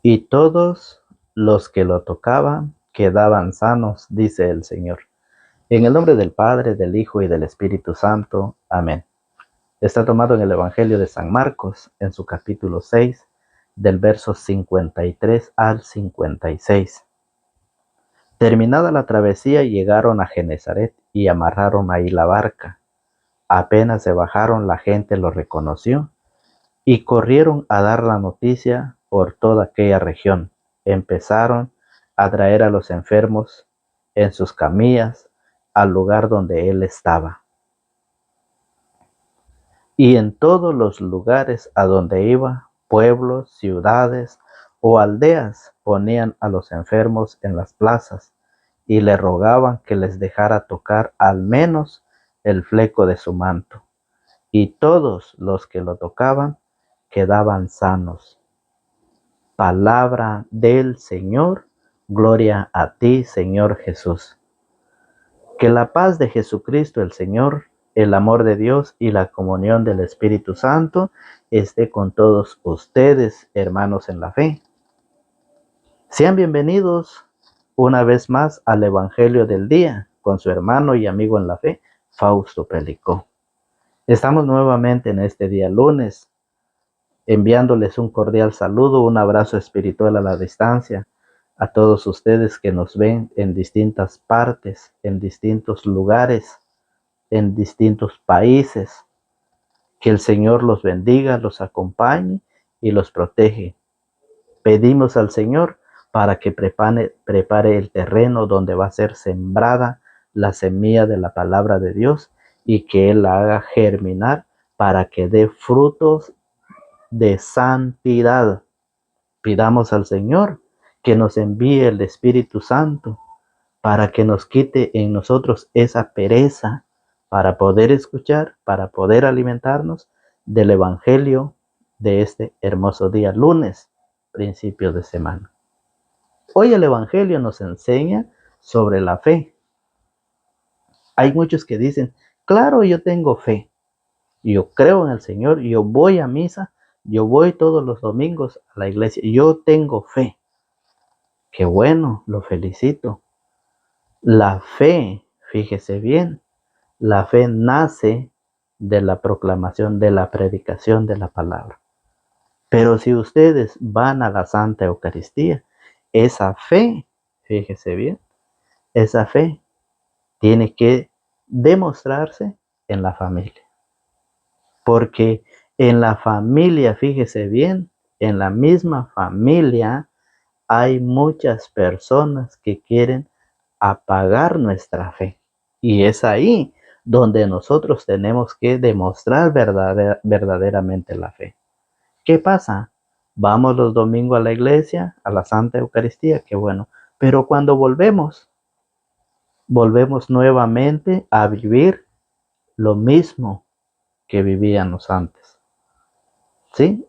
y todos los que lo tocaban quedaban sanos, dice el Señor. En el nombre del Padre, del Hijo y del Espíritu Santo. Amén. Está tomado en el Evangelio de San Marcos, en su capítulo 6, del verso 53 al 56. Terminada la travesía, llegaron a Genesaret y amarraron ahí la barca. Apenas se bajaron, la gente lo reconoció y corrieron a dar la noticia por toda aquella región. Empezaron a traer a los enfermos en sus camillas al lugar donde él estaba. Y en todos los lugares a donde iba, pueblos, ciudades o aldeas, ponían a los enfermos en las plazas y le rogaban que les dejara tocar al menos el fleco de su manto. Y todos los que lo tocaban quedaban sanos. Palabra del Señor. Gloria a ti, Señor Jesús. Que la paz de Jesucristo el Señor, el amor de Dios y la comunión del Espíritu Santo esté con todos ustedes, hermanos en la fe. Sean bienvenidos una vez más al Evangelio del Día con su hermano y amigo en la fe, Fausto Pelicó. Estamos nuevamente en este día lunes, enviándoles un cordial saludo, un abrazo espiritual a la distancia, a todos ustedes que nos ven en distintas partes, en distintos lugares, en distintos países. Que el Señor los bendiga, los acompañe y los protege. Pedimos al Señor para que prepare el terreno donde va a ser sembrada la semilla de la palabra de Dios y que Él la haga germinar para que dé frutos de santidad. Pidamos al Señor que nos envíe el Espíritu Santo para que nos quite en nosotros esa pereza para poder escuchar, para poder alimentarnos del Evangelio de este hermoso día lunes, principio de semana. Hoy el Evangelio nos enseña sobre la fe. Hay muchos que dicen, claro, yo tengo fe, yo creo en el Señor, yo voy a misa, yo voy todos los domingos a la iglesia, yo tengo fe. Qué bueno, lo felicito. La fe, fíjese bien, la fe nace de la proclamación, de la predicación de la palabra. Pero si ustedes van a la Santa Eucaristía, esa fe, fíjese bien, esa fe tiene que demostrarse en la familia. Porque en la familia, fíjese bien, en la misma familia hay muchas personas que quieren apagar nuestra fe. Y es ahí donde nosotros tenemos que demostrar verdaderamente la fe. ¿Qué pasa? Vamos los domingos a la iglesia, a la Santa Eucaristía, qué bueno. Pero cuando volvemos nuevamente a vivir lo mismo que vivíamos antes. ¿Sí?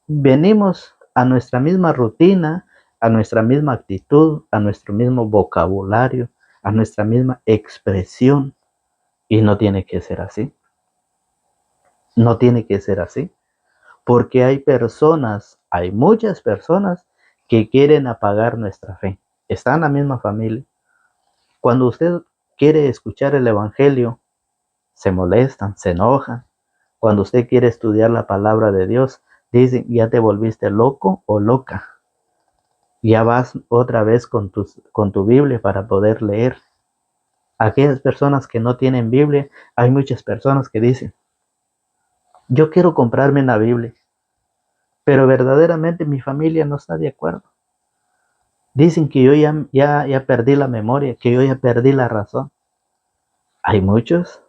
Venimos a nuestra misma rutina, a nuestra misma actitud, a nuestro mismo vocabulario, a nuestra misma expresión. Y no tiene que ser así. No tiene que ser así. Porque hay muchas personas que quieren apagar nuestra fe. Está en la misma familia. Cuando usted quiere escuchar el Evangelio, se molestan, se enojan. Cuando usted quiere estudiar la palabra de Dios, dicen, ya te volviste loco o loca. Ya vas otra vez con tu Biblia para poder leer. Aquellas personas que no tienen Biblia, hay muchas personas que dicen, yo quiero comprarme una Biblia, pero verdaderamente mi familia no está de acuerdo. Dicen que yo ya perdí la memoria, que yo ya perdí la razón. Hay muchos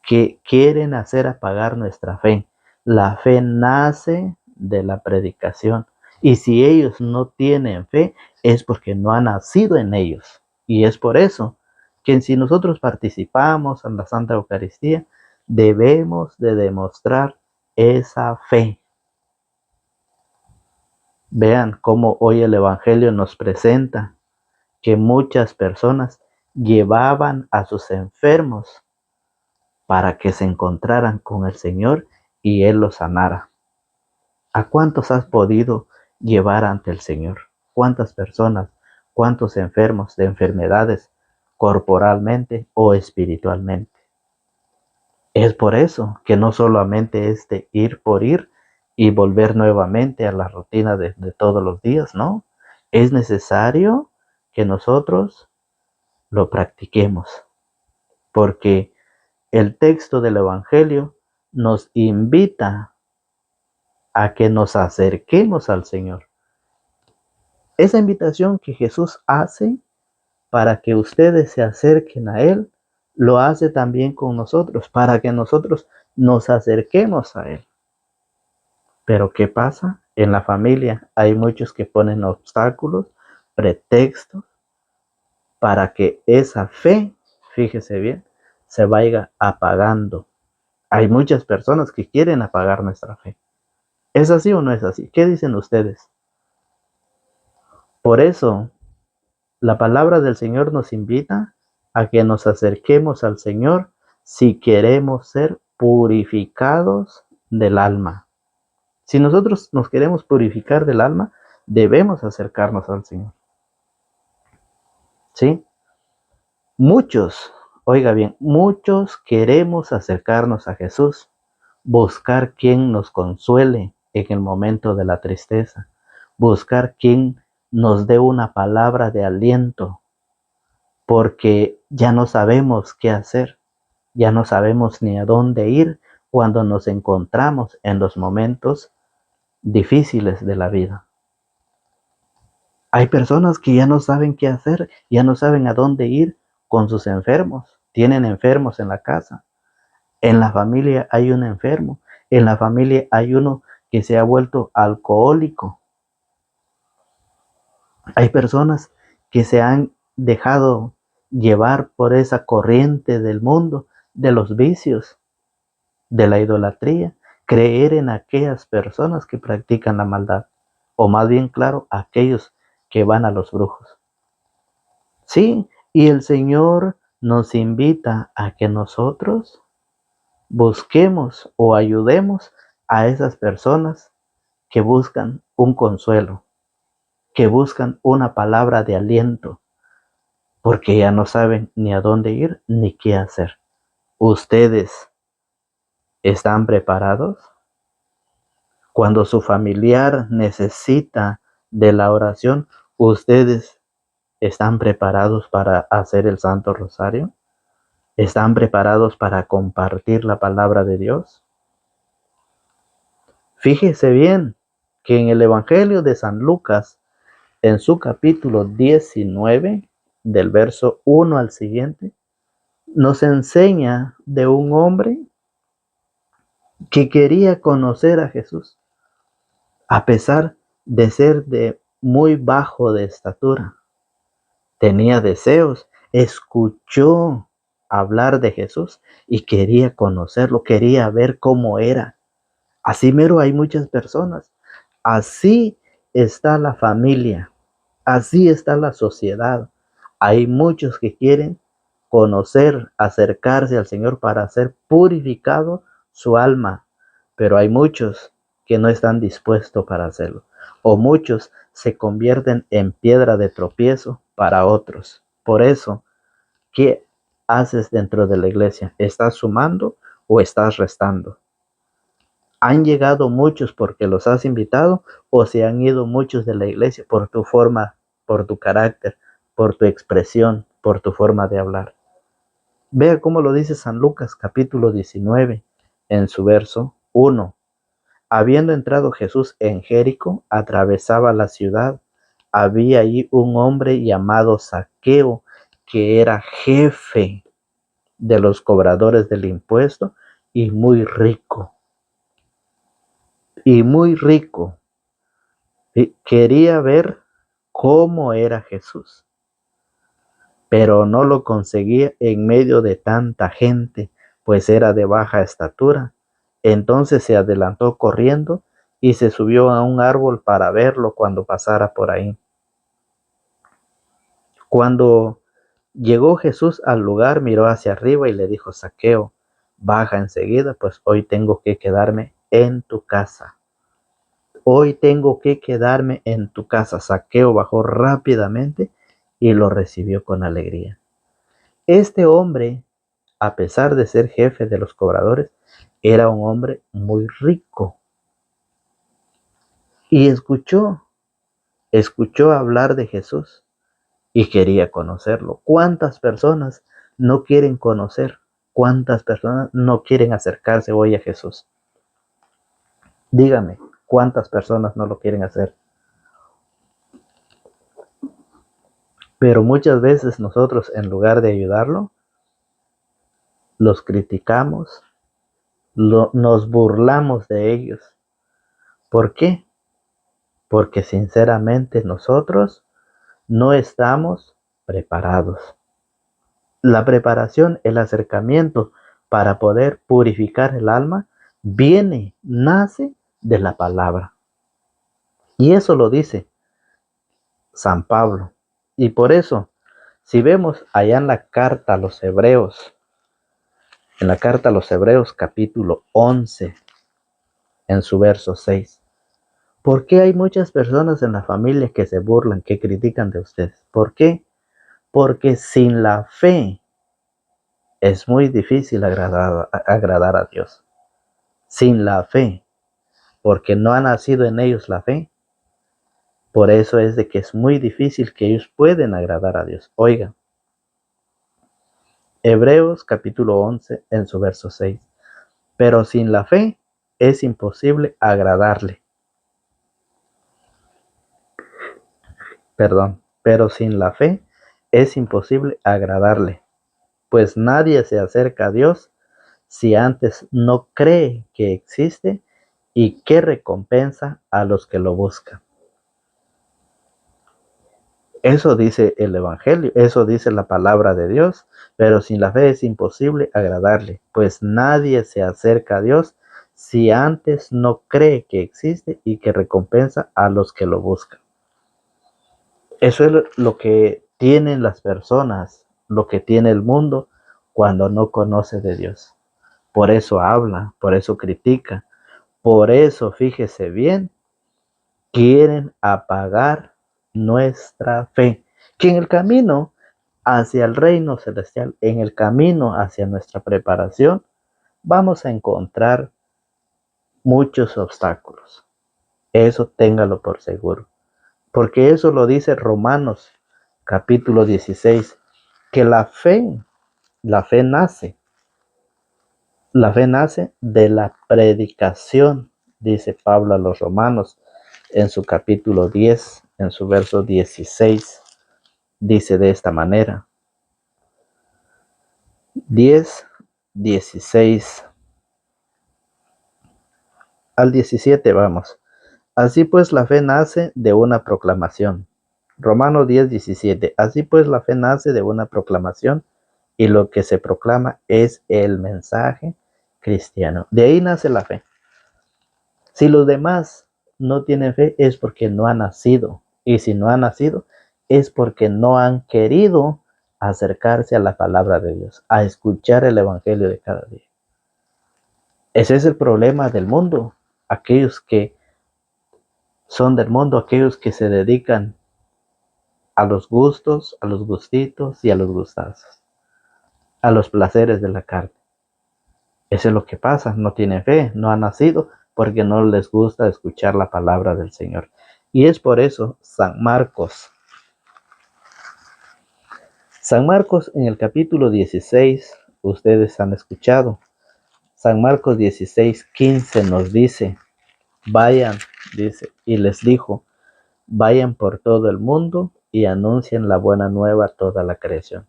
que quieren hacer apagar nuestra fe. La fe nace de la predicación. Y si ellos no tienen fe, es porque no ha nacido en ellos. Y es por eso que si nosotros participamos en la Santa Eucaristía, debemos de demostrar esa fe. Vean cómo hoy el Evangelio nos presenta que muchas personas llevaban a sus enfermos para que se encontraran con el Señor y Él los sanara. ¿A cuántos has podido llevar ante el Señor. ¿Cuántas personas, cuántos enfermos de enfermedades corporalmente o espiritualmente? Es por eso que no solamente es de ir por ir y volver nuevamente a la rutina de todos los días, ¿no? Es necesario que nosotros lo practiquemos, porque el texto del Evangelio nos invita a que nos acerquemos al Señor. Esa invitación que Jesús hace para que ustedes se acerquen a Él, lo hace también con nosotros, para que nosotros nos acerquemos a Él. Pero ¿qué pasa? En la familia hay muchos que ponen obstáculos, pretextos, para que esa fe, fíjese bien, se vaya apagando. Hay muchas personas que quieren apagar nuestra fe. ¿Es así o no es así? ¿Qué dicen ustedes? Por eso, la palabra del Señor nos invita a que nos acerquemos al Señor si queremos ser purificados del alma. Si nosotros nos queremos purificar del alma, debemos acercarnos al Señor. ¿Sí? Muchos, oiga bien, muchos queremos acercarnos a Jesús, buscar quien nos consuele en el momento de la tristeza, buscar quien nos dé una palabra de aliento, porque ya no sabemos qué hacer, ya no sabemos ni a dónde ir cuando nos encontramos en los momentos difíciles de la vida. Hay personas que ya no saben qué hacer, ya no saben a dónde ir con sus enfermos. Tienen enfermos en la casa. En la familia hay un enfermo. En la familia hay uno que se ha vuelto alcohólico. Hay personas que se han dejado llevar por esa corriente del mundo, de los vicios, de la idolatría, creer en aquellas personas que practican la maldad, o más bien claro, aquellos que van a los brujos. Sí, y el Señor nos invita a que nosotros busquemos o ayudemos a esas personas que buscan un consuelo, que buscan una palabra de aliento, porque ya no saben ni a dónde ir ni qué hacer. ¿Ustedes están preparados? Cuando su familiar necesita de la oración, ¿ustedes están preparados para hacer el Santo Rosario? ¿Están preparados para compartir la palabra de Dios? Fíjese bien que en el Evangelio de San Lucas, en su capítulo 19, del verso 1 al siguiente, nos enseña de un hombre que quería conocer a Jesús, a pesar de ser de muy bajo de estatura. Tenía deseos, escuchó hablar de Jesús y quería conocerlo, quería ver cómo era. Así mero hay muchas personas. Así está la familia, así está la sociedad. Hay muchos que quieren conocer, acercarse al Señor para hacer purificado su alma, pero hay muchos que no están dispuestos para hacerlo, o muchos se convierten en piedra de tropiezo para otros. Por eso, ¿qué haces dentro de la iglesia? ¿Estás sumando o estás restando? ¿Han llegado muchos porque los has invitado o se han ido muchos de la iglesia por tu forma, por tu carácter, por tu expresión, por tu forma de hablar? Vea cómo lo dice San Lucas capítulo 19 en su verso 1. Habiendo entrado Jesús en Jericó, atravesaba la ciudad. Había allí un hombre llamado Zaqueo, que era jefe de los cobradores del impuesto y muy rico. Y muy rico. Y quería ver cómo era Jesús, pero no lo conseguía en medio de tanta gente, pues era de baja estatura. Entonces se adelantó corriendo y se subió a un árbol para verlo cuando pasara por ahí. Cuando llegó Jesús al lugar, miró hacia arriba y le dijo: Zaqueo, baja enseguida, pues hoy tengo que quedarme en tu casa. Hoy tengo que quedarme en tu casa. Zaqueo bajó rápidamente y lo recibió con alegría. Este hombre, a pesar de ser jefe de los cobradores, era un hombre muy rico y escuchó hablar de Jesús y quería conocerlo. ¿Cuántas personas no quieren conocer? ¿Cuántas personas no quieren acercarse hoy a Jesús? Dígame, ¿cuántas personas no lo quieren hacer? Pero muchas veces nosotros, en lugar de ayudarlo, los criticamos, nos burlamos de ellos. ¿Por qué? Porque sinceramente nosotros no estamos preparados. La preparación, el acercamiento para poder purificar el alma, nace de la palabra. Y eso lo dice San Pablo. Y por eso, si vemos allá en la carta a los Hebreos, capítulo 11, en su verso 6, ¿por qué hay muchas personas en la familia que se burlan, que critican de ustedes? ¿Por qué? Porque sin la fe es muy difícil agradar a Dios. Sin la fe, porque no ha nacido en ellos la fe. Por eso es de que es muy difícil que ellos puedan agradar a Dios. Oigan, Hebreos capítulo 11 en su verso 6. Pero sin la fe es imposible agradarle. Pero sin la fe es imposible agradarle, pues nadie se acerca a Dios si antes no cree que existe y que recompensa a los que lo buscan. Eso dice el Evangelio, eso dice la palabra de Dios, pero sin la fe es imposible agradarle, pues nadie se acerca a Dios si antes no cree que existe y que recompensa a los que lo buscan. Eso es lo que tienen las personas, lo que tiene el mundo cuando no conoce de Dios. Por eso habla, por eso critica, por eso, fíjese bien, quieren apagar nuestra fe, que en el camino hacia el reino celestial, en el camino hacia nuestra preparación, vamos a encontrar muchos obstáculos. Eso téngalo por seguro, porque eso lo dice Romanos capítulo 16, que la fe nace de la predicación, dice Pablo a los romanos en su capítulo 10, en su verso 16, dice de esta manera, 10, 16 al 17 vamos. Así pues la fe nace de una proclamación. Romanos 10, 17. Así pues la fe nace de una proclamación y lo que se proclama es el mensaje cristiano. De ahí nace la fe. Si los demás no tienen fe es porque no han nacido. Y si no han nacido es porque no han querido acercarse a la palabra de Dios, a escuchar el evangelio de cada día. Ese es el problema del mundo. Aquellos que son del mundo, aquellos que se dedican a los gustos, a los gustitos y a los gustazos, a los placeres de la carne. Eso es lo que pasa, no tienen fe, no han nacido porque no les gusta escuchar la palabra del Señor. Y es por eso San Marcos en el capítulo 16, ustedes han escuchado, San Marcos 16, 15 nos dice, vayan, dice, y les dijo, vayan por todo el mundo y anuncien la buena nueva a toda la creación.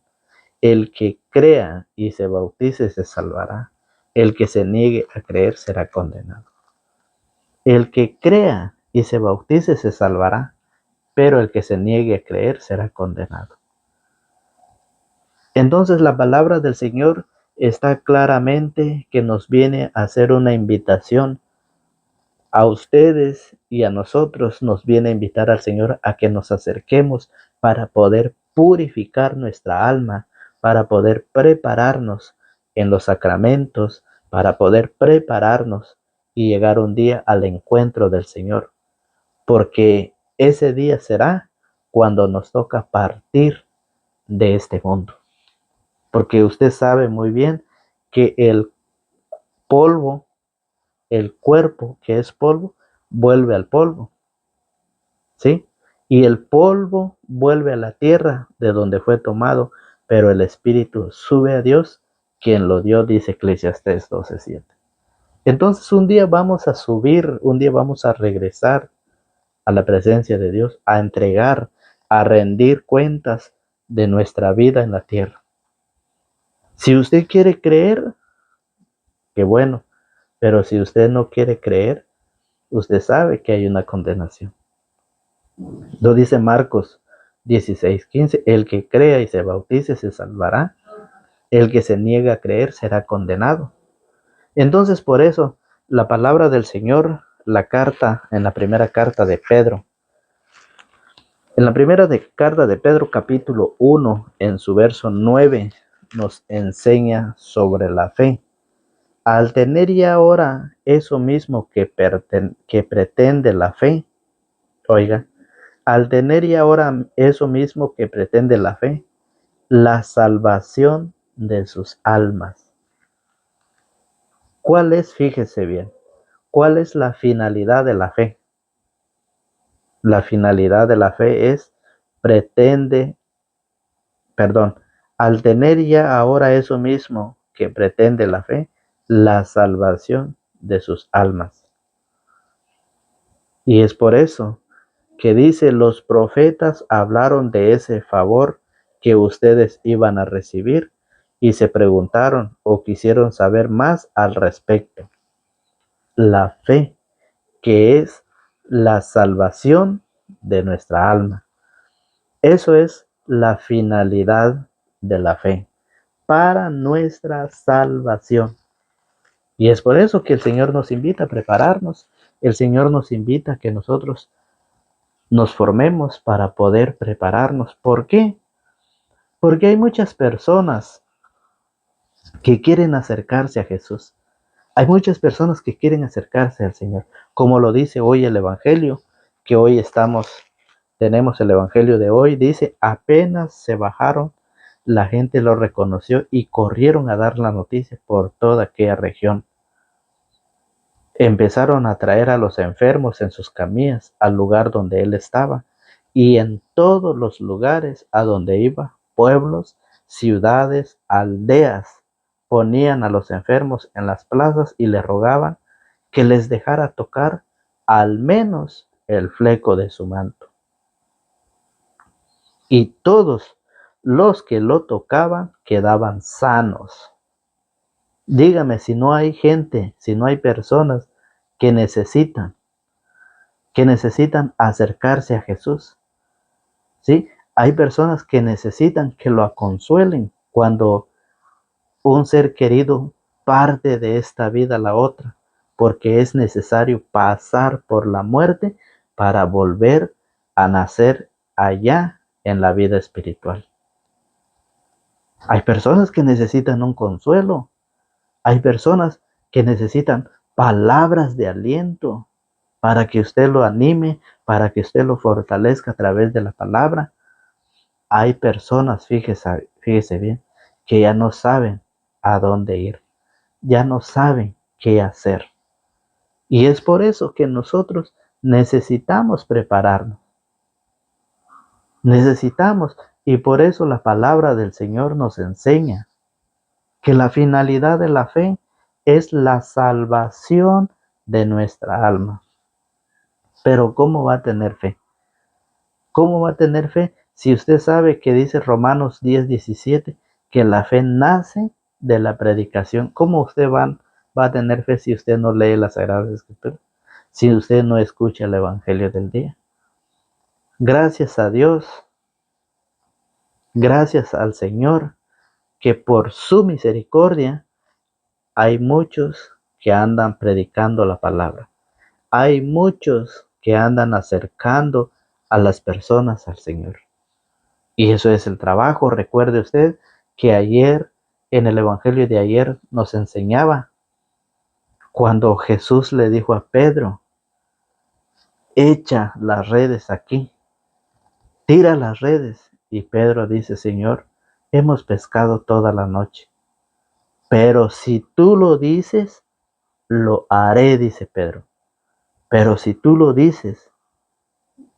El que crea y se bautice se salvará. El que se niegue a creer será condenado. El que crea y se bautice se salvará, pero el que se niegue a creer será condenado. Entonces la palabra del Señor está claramente que nos viene a hacer una invitación a ustedes y a nosotros, nos viene a invitar al Señor a que nos acerquemos para poder purificar nuestra alma, para poder prepararnos en los sacramentos, para poder prepararnos y llegar un día al encuentro del Señor. porque ese día será cuando nos toca partir de este mundo. Porque usted sabe muy bien que el polvo, el cuerpo que es polvo, vuelve al polvo, ¿sí? Y el polvo vuelve a la tierra de donde fue tomado, pero el espíritu sube a Dios, quien lo dio, dice Eclesiastés 12:7. Entonces un día vamos a subir, un día vamos a regresar a la presencia de Dios, a entregar, a rendir cuentas de nuestra vida en la tierra. Si usted quiere creer, qué bueno, pero si usted no quiere creer, usted sabe que hay una condenación. Lo dice Marcos 16:15, el que crea y se bautice se salvará, el que se niega a creer será condenado. Entonces por eso la palabra del Señor, la carta, en la primera carta de Pedro, en la primera carta de Pedro capítulo 1, en su verso 9, nos enseña sobre la fe. Al tener ya ahora eso mismo que pretende la fe, oiga, al tener ya ahora eso mismo que pretende la fe, la salvación de sus almas. ¿Cuál es? Fíjese bien, ¿cuál es la finalidad de la fe? La finalidad de la fe es, al tener ya ahora eso mismo que pretende la fe, la salvación de sus almas. Y es por eso que dice, los profetas hablaron de ese favor que ustedes iban a recibir y se preguntaron o quisieron saber más al respecto. La fe, que es la salvación de nuestra alma. Eso es la finalidad de la fe, para nuestra salvación. Y es por eso que el Señor nos invita a prepararnos. El Señor nos invita a que nosotros nos formemos para poder prepararnos. ¿Por qué? Porque hay muchas personas que quieren acercarse a Jesús. Hay muchas personas que quieren acercarse al Señor. Como lo dice hoy el Evangelio, que hoy tenemos el Evangelio de hoy, dice, apenas se bajaron, la gente lo reconoció y corrieron a dar la noticia por toda aquella región. Empezaron a traer a los enfermos en sus camillas al lugar donde él estaba, y en todos los lugares a donde iba, pueblos, ciudades, aldeas, ponían a los enfermos en las plazas y le rogaban que les dejara tocar al menos el fleco de su manto. Y todos los que lo tocaban quedaban sanos. Dígame si no hay gente, si no hay personas que necesitan acercarse a Jesús. ¿Sí? Hay personas que necesitan que lo consuelen cuando un ser querido parte de esta vida a la otra, porque es necesario pasar por la muerte para volver a nacer allá en la vida espiritual. Hay personas que necesitan un consuelo. Hay personas que necesitan palabras de aliento para que usted lo anime, para que usted lo fortalezca a través de la palabra. Hay personas, fíjese bien, que ya no saben a dónde ir, ya no saben qué hacer. Y es por eso que nosotros necesitamos prepararnos. Necesitamos, y por eso la palabra del Señor nos enseña que la finalidad de la fe es la salvación de nuestra alma. Pero ¿cómo va a tener fe? ¿Cómo va a tener fe si usted sabe que dice Romanos 10:17 que la fe nace de la predicación? ¿Cómo usted va a tener fe si usted no lee las Sagradas Escrituras? Si usted no escucha el Evangelio del día. Gracias a Dios, gracias al Señor, que por su misericordia hay muchos que andan predicando la palabra. Hay muchos que andan acercando a las personas al Señor. Y eso es el trabajo. Recuerde usted que ayer, en el Evangelio de ayer, nos enseñaba cuando Jesús le dijo a Pedro, echa las redes aquí, tira las redes. Y Pedro dice, Señor, hemos pescado toda la noche, pero si tú lo dices, lo haré, dice Pedro. Pero si tú lo dices,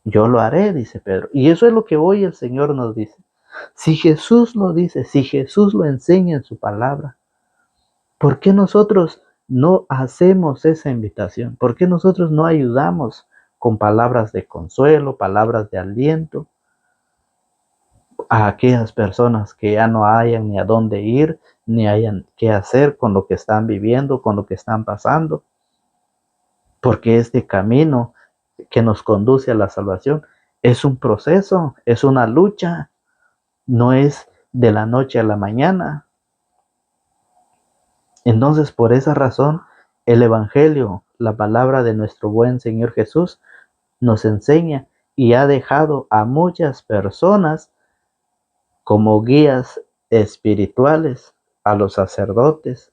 yo lo haré, dice Pedro. Y eso es lo que hoy el Señor nos dice. Si Jesús lo dice, si Jesús lo enseña en su palabra, ¿por qué nosotros no hacemos esa invitación? ¿Por qué nosotros no ayudamos con palabras de consuelo, palabras de aliento a aquellas personas que ya no hayan ni a dónde ir, ni hayan qué hacer con lo que están viviendo, con lo que están pasando? Porque este camino que nos conduce a la salvación es un proceso, es una lucha, no es de la noche a la mañana. Entonces, por esa razón, el Evangelio, la palabra de nuestro buen Señor Jesús, nos enseña y ha dejado a muchas personas como guías espirituales, a los sacerdotes,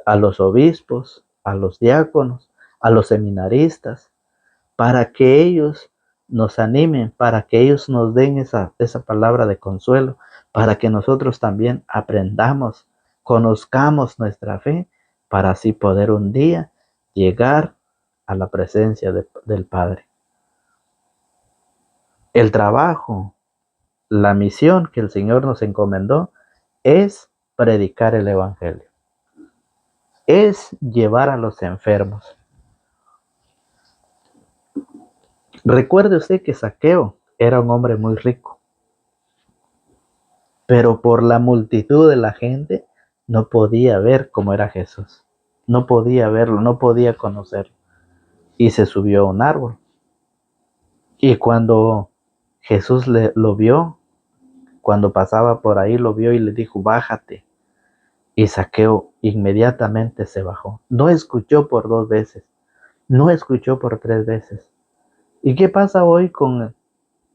a los obispos, a los diáconos, a los seminaristas, para que ellos nos animen, para que ellos nos den esa palabra de consuelo, para que nosotros también aprendamos, conozcamos nuestra fe, para así poder un día llegar a la presencia del Padre. El trabajo, la misión que el Señor nos encomendó es predicar el Evangelio, es llevar a los enfermos. Recuerde usted que Zaqueo era un hombre muy rico, pero por la multitud de la gente no podía ver cómo era Jesús. No podía verlo, no podía conocerlo. Y se subió a un árbol. Y cuando Jesús lo vio, cuando pasaba por ahí, lo vio y le dijo, bájate. Y Zaqueo inmediatamente se bajó. No escuchó por 2 veces, no escuchó por 3 veces. ¿Y qué pasa hoy con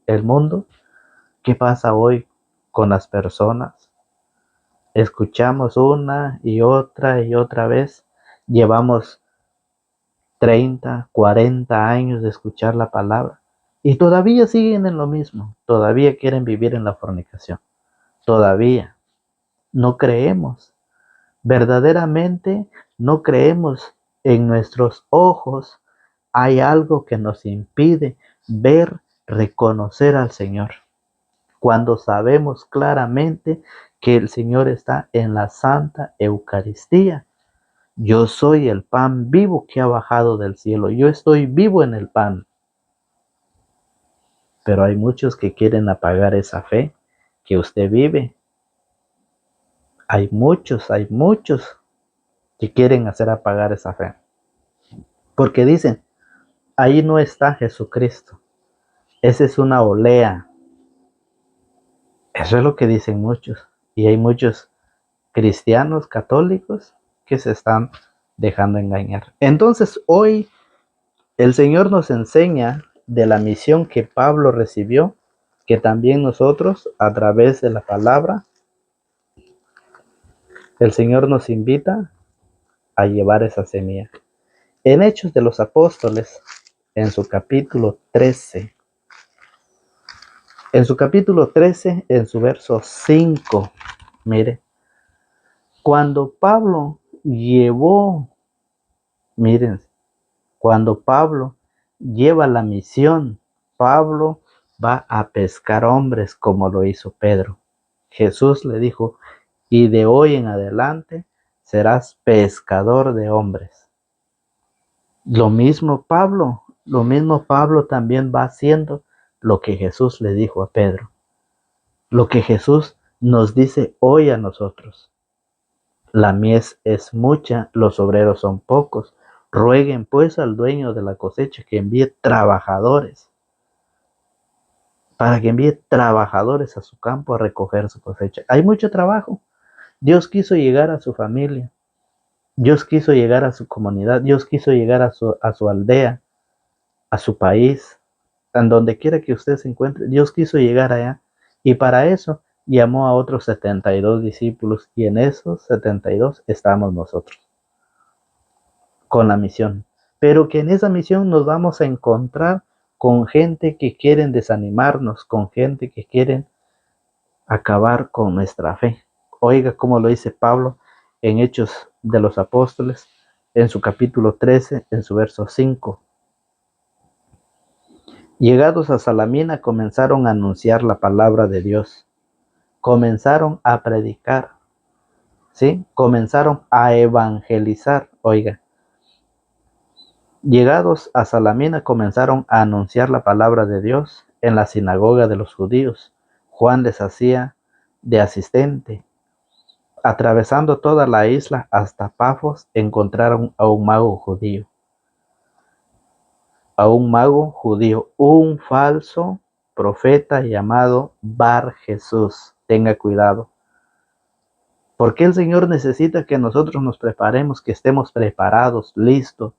el mundo? ¿Qué pasa hoy con las personas? Escuchamos una y otra vez. Llevamos 30, 40 años de escuchar la palabra y todavía siguen en lo mismo. Todavía quieren vivir en la fornicación. Todavía no creemos. Verdaderamente no creemos. En nuestros ojos hay algo que nos impide ver, reconocer al Señor. Cuando sabemos claramente que el Señor está en la Santa Eucaristía. Yo soy el pan vivo que ha bajado del cielo. Yo estoy vivo en el pan. Pero hay muchos que quieren apagar esa fe que usted vive. Hay muchos que quieren hacer apagar esa fe. Porque dicen, ahí no está Jesucristo. Esa es una olea. Eso es lo que dicen muchos. Y hay muchos cristianos católicos que se están dejando engañar. Entonces hoy el Señor nos enseña de la misión que Pablo recibió, que también nosotros a través de la palabra, el Señor nos invita a llevar esa semilla. En Hechos de los Apóstoles, en su capítulo 13, en su verso 5, mire, cuando Pablo llevó, miren, cuando Pablo lleva la misión, Pablo va a pescar hombres como lo hizo Pedro. Jesús le dijo, y de hoy en adelante serás pescador de hombres. Lo mismo Pablo también va haciendo lo que Jesús le dijo a Pedro. Lo que Jesús nos dice hoy a nosotros. La mies es mucha, los obreros son pocos. Rueguen pues al dueño de la cosecha que envíe trabajadores, para que envíe trabajadores a su campo a recoger su cosecha. Hay mucho trabajo. Dios quiso llegar a su familia, Dios quiso llegar a su comunidad, Dios quiso llegar a su aldea, a su país, en donde quiera que usted se encuentre. Dios quiso llegar allá y para eso llamó a otros 72 discípulos y en esos 72 estamos nosotros con la misión. Pero que en esa misión nos vamos a encontrar con gente que quieren desanimarnos, con gente que quieren acabar con nuestra fe. Oiga cómo lo dice Pablo en Hechos de los Apóstoles, en su capítulo 13, en su verso 5. Llegados a Salamina, comenzaron a anunciar la palabra de Dios. Comenzaron a predicar, ¿sí? Comenzaron a evangelizar. Oiga, llegados a Salamina, comenzaron a anunciar la palabra de Dios en la sinagoga de los judíos. Juan les hacía de asistente. Atravesando toda la isla hasta Pafos, encontraron a un mago judío. Un falso profeta llamado Bar Jesús. Tenga cuidado. Porque el Señor necesita que nosotros nos preparemos, que estemos preparados, listos,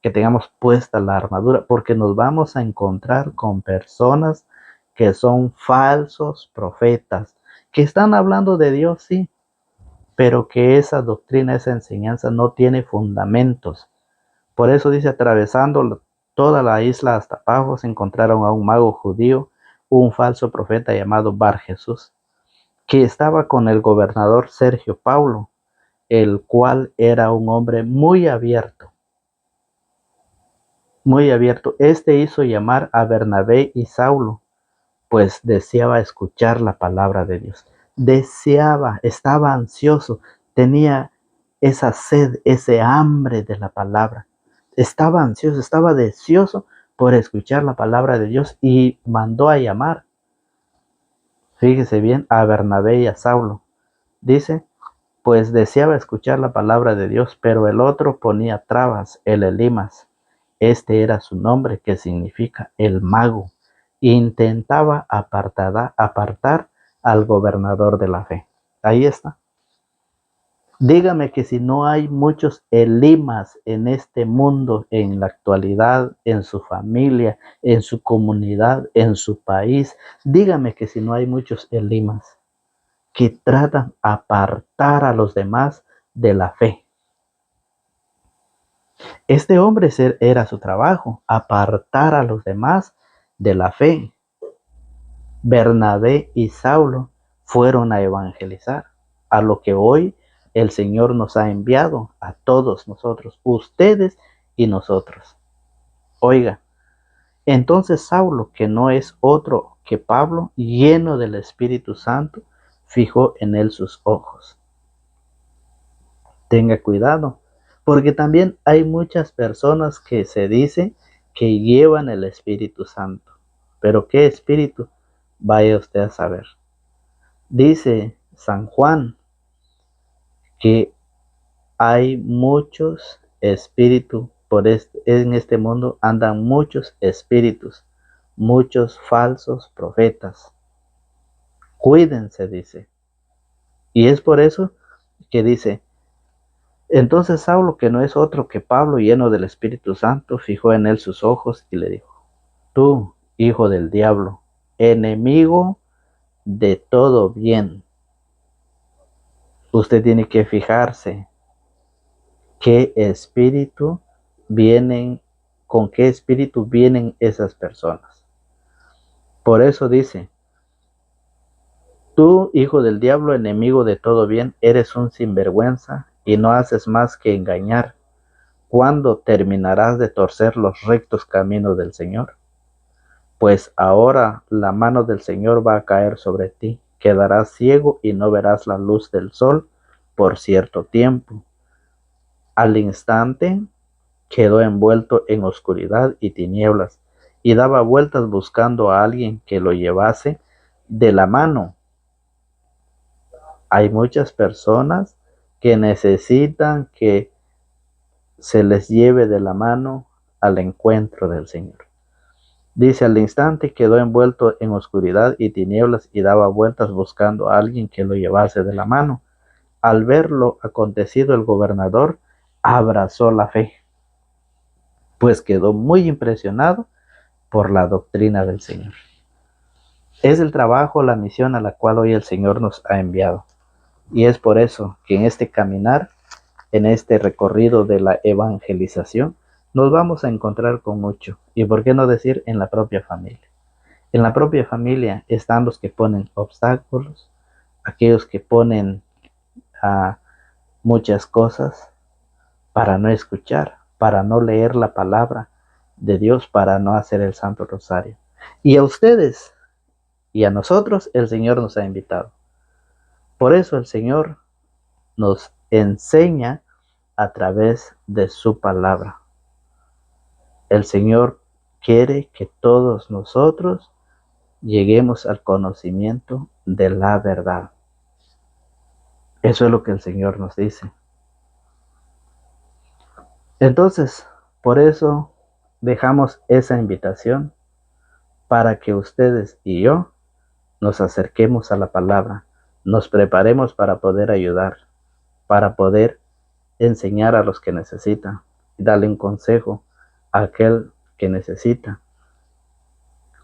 que tengamos puesta la armadura, porque nos vamos a encontrar con personas que son falsos profetas, que están hablando de Dios, sí, pero que esa doctrina, esa enseñanza no tiene fundamentos. Por eso dice, atravesando toda la isla hasta Pafos, encontraron a un mago judío, un falso profeta llamado Bar Jesús, que estaba con el gobernador Sergio Paulo, el cual era un hombre muy abierto. Muy abierto. Este hizo llamar a Bernabé y Saulo, pues deseaba escuchar la palabra de Dios. Estaba ansioso, tenía esa sed, ese hambre de la palabra. Estaba ansioso, estaba deseoso por escuchar la palabra de Dios y mandó a llamar, fíjese bien, a Bernabé y a Saulo. Dice, pues deseaba escuchar la palabra de Dios, pero el otro ponía trabas, el Elimas. Este era su nombre, que significa el mago. Intentaba apartar al gobernador de la fe. Ahí está. Dígame que si no hay muchos Elimas en este mundo, en la actualidad, en su familia, en su comunidad, en su país, dígame que si no hay muchos Elimas que tratan de apartar a los demás de la fe. Este hombre era su trabajo, apartar a los demás de la fe. Bernabé y Saulo fueron a evangelizar, a lo que hoy el Señor nos ha enviado a todos nosotros, ustedes y nosotros. Oiga, entonces Saulo, que no es otro que Pablo, lleno del Espíritu Santo, fijó en él sus ojos. Tenga cuidado, porque también hay muchas personas que se dice que llevan el Espíritu Santo. ¿Pero qué espíritu? Vaya usted a saber. Dice San Juan que hay muchos espíritus, en este mundo andan muchos espíritus, muchos falsos profetas. Cuídense, dice. Y es por eso que dice, entonces Saulo, que no es otro que Pablo, lleno del Espíritu Santo, fijó en él sus ojos y le dijo, tú, hijo del diablo, enemigo de todo bien. Usted tiene que fijarse qué espíritu con qué espíritu vienen esas personas. Por eso dice, tú, hijo del diablo, enemigo de todo bien, eres un sinvergüenza y no haces más que engañar. ¿Cuándo terminarás de torcer los rectos caminos del Señor? Pues ahora la mano del Señor va a caer sobre ti, quedarás ciego y no verás la luz del sol por cierto tiempo. Al instante quedó envuelto en oscuridad y tinieblas, y daba vueltas buscando a alguien que lo llevase de la mano. Hay muchas personas que necesitan que se les lleve de la mano al encuentro del Señor. Dice, al instante quedó envuelto en oscuridad y tinieblas y daba vueltas buscando a alguien que lo llevase de la mano. Al ver lo acontecido, el gobernador abrazó la fe, pues quedó muy impresionado por la doctrina del Señor. Es el trabajo, la misión a la cual hoy el Señor nos ha enviado. Y es por eso que en este caminar, en este recorrido de la evangelización, nos vamos a encontrar con mucho. Y por qué no decir en la propia familia. En la propia familia están los que ponen obstáculos, aquellos que ponen a muchas cosas para no escuchar, para no leer la palabra de Dios, para no hacer el Santo Rosario. Y a ustedes y a nosotros el Señor nos ha invitado. Por eso el Señor nos enseña a través de su palabra. El Señor quiere que todos nosotros lleguemos al conocimiento de la verdad. Eso es lo que el Señor nos dice. Entonces, por eso dejamos esa invitación para que ustedes y yo nos acerquemos a la palabra, nos preparemos para poder ayudar, para poder enseñar a los que necesitan y darle un consejo a aquel que necesita,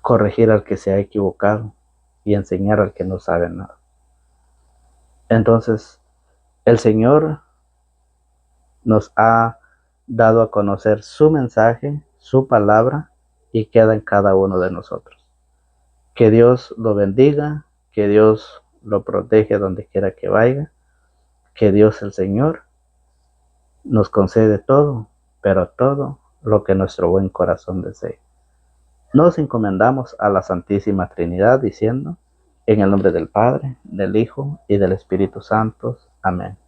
corregir al que se ha equivocado y enseñar al que no sabe nada. Entonces, el Señor nos ha dado a conocer su mensaje, su palabra, y queda en cada uno de nosotros. Que Dios lo bendiga, que Dios lo protege donde quiera que vaya, que Dios el Señor nos concede todo, pero todo lo que nuestro buen corazón desee. Nos encomendamos a la Santísima Trinidad diciendo, en el nombre del Padre, del Hijo y del Espíritu Santo. Amén.